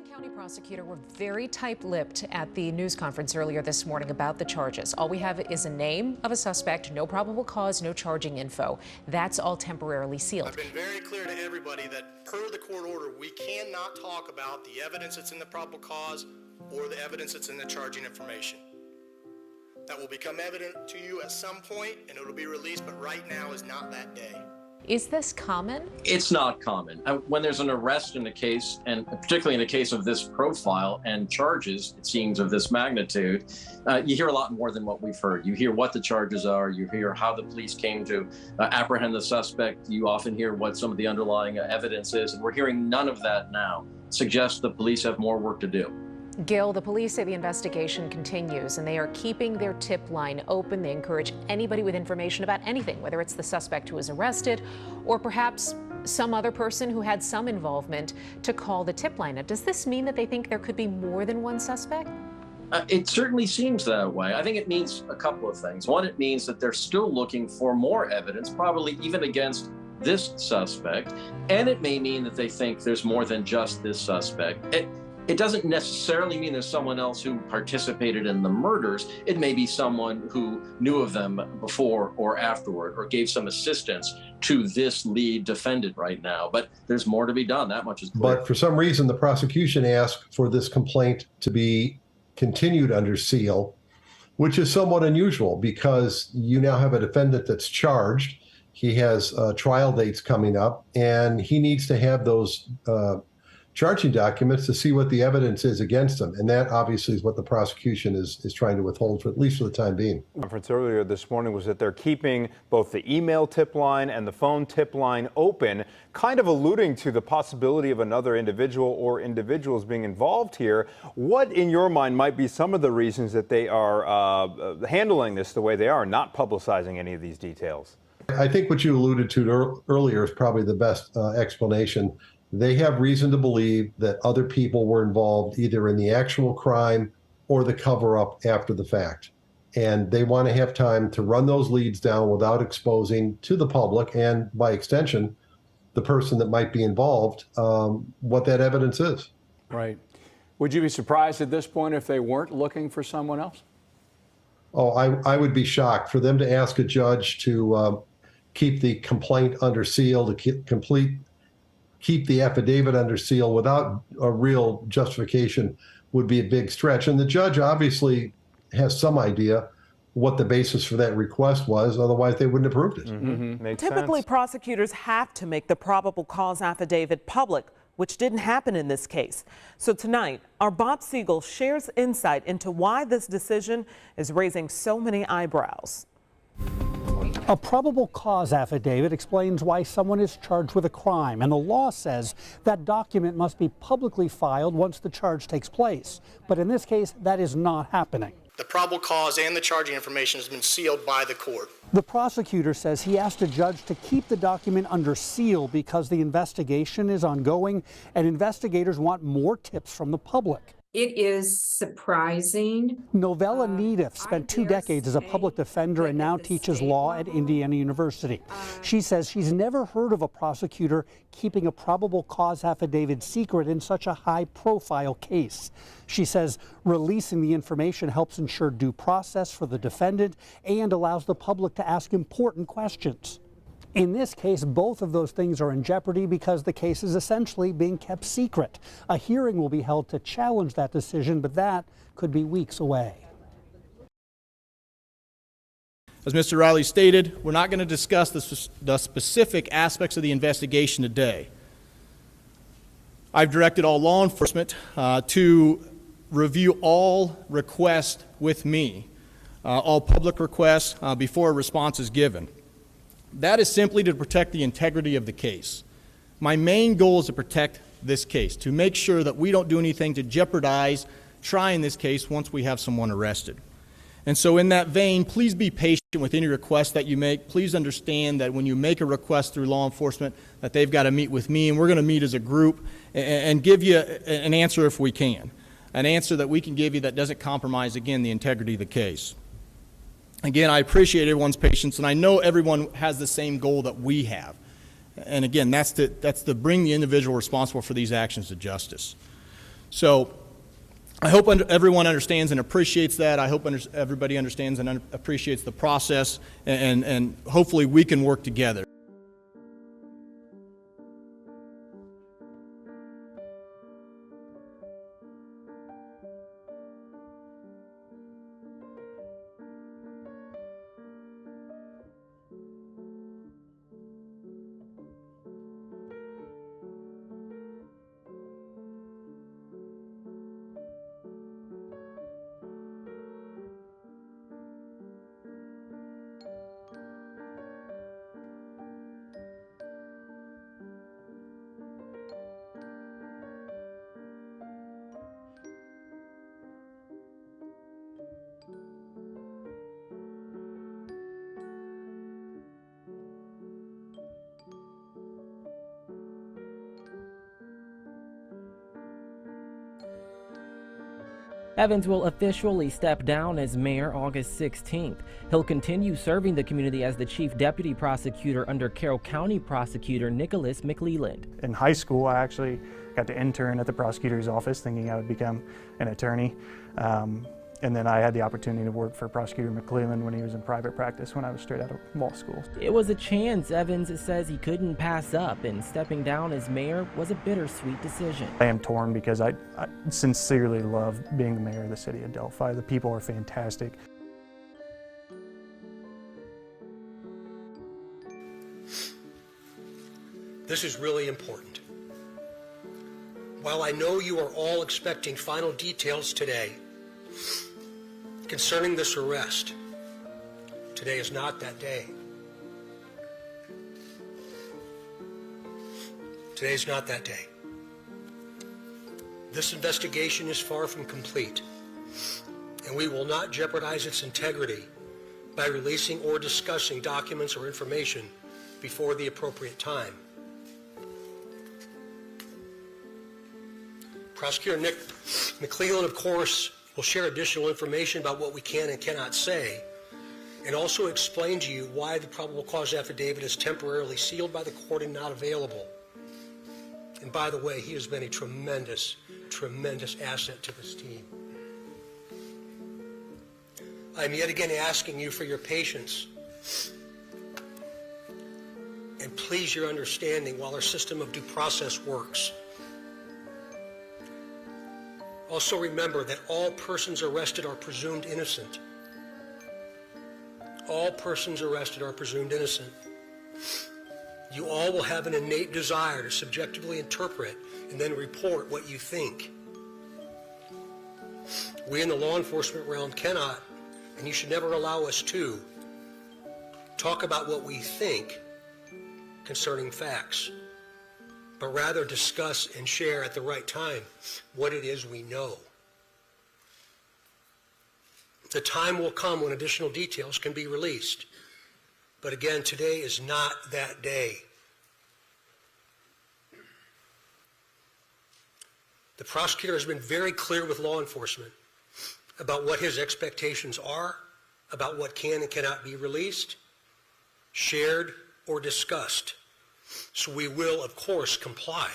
County prosecutor were very tight-lipped at the news conference earlier this morning about the charges. All we have is a name of a suspect, no probable cause, no charging info. That's all temporarily sealed. I've been very clear to everybody that per the court order, we cannot talk about the evidence that's in the probable cause or the evidence that's in the charging information. That will become evident to you at some point and it'll be released, but right now is not that day. Is this common? It's not common. When there's an arrest in a case, and particularly in a case of this profile and charges, it seems, of this magnitude, you hear a lot more than what we've heard. You hear what the charges are, you hear how the police came to apprehend the suspect, you often hear what some of the underlying evidence is, and we're hearing none of that now. Suggests the police have more work to do. Gil, the police say the investigation continues and they are keeping their tip line open. They encourage anybody with information about anything, whether it's the suspect who was arrested or perhaps some other person who had some involvement, to call the tip line. Now, does this mean that they think there could be more than one suspect? It certainly seems that way. I think it means a couple of things. One, it means that they're still looking for more evidence, probably even against this suspect. And it may mean that they think there's more than just this suspect. It doesn't necessarily mean there's someone else who participated in the murders. It may be someone who knew of them before or afterward, or gave some assistance to this lead defendant right now. But there's more to be done. That much is clear. But for some reason, the prosecution asked for this complaint to be continued under seal, which is somewhat unusual because you now have a defendant that's charged. He has trial dates coming up, and he needs to have those charging documents to see what the evidence is against him. And that obviously is what the prosecution is trying to withhold, for at least for the time being. The conference earlier this morning was that they're keeping both the email tip line and the phone tip line open, kind of alluding to the possibility of another individual or individuals being involved here. What, in your mind, might be some of the reasons that they are handling this the way they are, not publicizing any of these details? I think what you alluded to earlier is probably the best explanation. They have reason to believe that other people were involved either in the actual crime or the cover-up after the fact. And they want to have time to run those leads down without exposing to the public and, by extension, the person that might be involved, what that evidence is. Right. Would you be surprised at this point if they weren't looking for someone else? Oh, I would be shocked for them to ask a judge to keep the complaint under seal, to keep the affidavit under seal without a real justification would be a big stretch. And the judge obviously has some idea what the basis for that request was. Otherwise, they wouldn't have approved it. Mm-hmm. Typically, prosecutors have to make the probable cause affidavit public, which didn't happen in this case. So tonight, our Bob Siegel shares insight into why this decision is raising so many eyebrows. A probable cause affidavit explains why someone is charged with a crime, and the law says that document must be publicly filed once the charge takes place. But in this case, that is not happening. The probable cause and the charging information has been sealed by the court. The prosecutor says he asked a judge to keep the document under seal because the investigation is ongoing and investigators want more tips from the public. It is surprising. Novella Neediff spent 2 decades as a public defender and now teaches law at Indiana University. She says she's never heard of a prosecutor keeping a probable cause affidavit secret in such a high-profile case. She says releasing the information helps ensure due process for the defendant and allows the public to ask important questions. In this case, both of those things are in jeopardy because the case is essentially being kept secret. A hearing will be held to challenge that decision, but that could be weeks away. As Mr. Riley stated, we're not going to discuss the specific aspects of the investigation today. I've directed all law enforcement to review all requests with me, all public requests, before a response is given. That is simply to protect the integrity of the case. My main goal is to protect this case, to make sure that we don't do anything to jeopardize trying this case once we have someone arrested. And so in that vein, please be patient with any request that you make. Please understand that when you make a request through law enforcement, that they've got to meet with me, and we're going to meet as a group and give you an answer if we can, an answer that we can give you that doesn't compromise, again, the integrity of the case. Again, I appreciate everyone's patience, and I know everyone has the same goal that we have. And again, that's to bring the individual responsible for these actions to justice. So I hope everyone understands and appreciates that. I hope everybody understands and appreciates the process, and hopefully we can work together. Evans will officially step down as mayor August 16th. He'll continue serving the community as the chief deputy prosecutor under Carroll County Prosecutor Nicholas McLeland. In high school, I actually got to intern at the prosecutor's office thinking I would become an attorney. And then I had the opportunity to work for Prosecutor McLeland when he was in private practice when I was straight out of law school. It was a chance Evans says he couldn't pass up, and stepping down as mayor was a bittersweet decision. I am torn because I sincerely love being the mayor of the city of Delphi. The people are fantastic. This is really important. While I know you are all expecting final details today concerning this arrest, today is not that day. Today is not that day. This investigation is far from complete, and we will not jeopardize its integrity by releasing or discussing documents or information before the appropriate time. Prosecutor Nick McLeland, of course, will share additional information about what we can and cannot say, and also explain to you why the probable cause affidavit is temporarily sealed by the court and not available. And by the way, he has been a tremendous, tremendous asset to this team. I'm yet again asking you for your patience and please your understanding while our system of due process works. Also remember that all persons arrested are presumed innocent. All persons arrested are presumed innocent. You all will have an innate desire to subjectively interpret and then report what you think. We in the law enforcement realm cannot, and you should never allow us to, talk about what we think concerning facts, but rather discuss and share at the right time what it is we know. The time will come when additional details can be released. But again, today is not that day. The prosecutor has been very clear with law enforcement about what his expectations are, about what can and cannot be released, shared, or discussed. So we will, of course, comply.